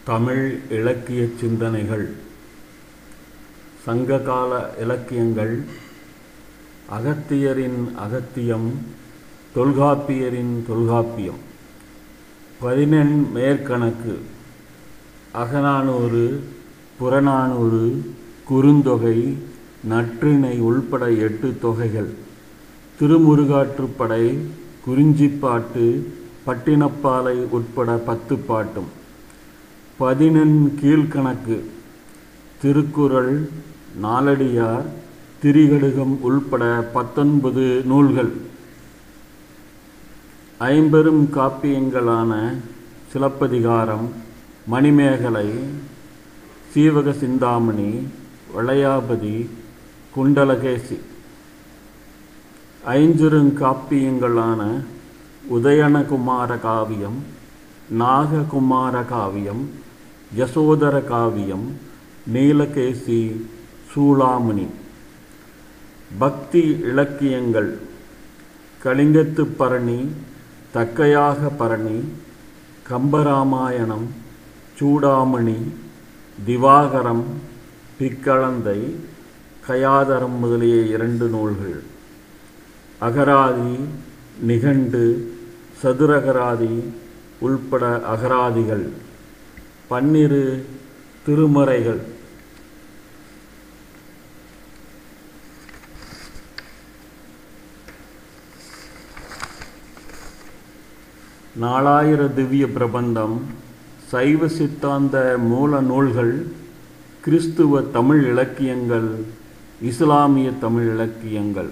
தமிழ் இலக்கிய சிந்தனைகள். சங்ககால இலக்கியங்கள். அகத்தியரின் அகத்தியம், தொல்காப்பியரின் தொல்காப்பியம். 14 மேற்கணக்கு. அகநானூறு, புறநானூறு, குறுந்தொகை, நற்றிணை உள்பட 8 தொகைகள். திருமுருகாற்றுப்படை, குறிஞ்சிப்பாட்டு, பட்டினப்பாலை உட்பட 10 பாட்டும். 14 கீழ்கணக்கு. திருக்குறள், நாலடியார், திரிகடுகம் உள்பட 19 நூல்கள். ஐம்பெரும் காப்பியங்களான சிலப்பதிகாரம், மணிமேகலை, சீவக சிந்தாமணி, வளையாபதி, குண்டலகேசி. ஐஞ்சிறுகாப்பியங்களான உதயணகுமார காவியம், நாககுமார காவியம், யசோதர காவியம், நீலகேசி, சூளாமணி. பக்தி இலக்கியங்கள். கலிங்கத்து பரணி, தக்கையாக பரணி, கம்பராமாயணம், சூடாமணி, திவாகரம், பிக்கழந்தை, கயாதரம் முதலிய 2 நூல்கள். அகராதி, நிகண்டு, சதுரகராதி உள்பட அகராதிகள். 12 திருமறைகள். நாலாயிர திவ்ய பிரபந்தம், சைவ சித்தாந்த மூல நூல்கள், கிறிஸ்துவ தமிழ் இலக்கியங்கள், இஸ்லாமிய தமிழ் இலக்கியங்கள்.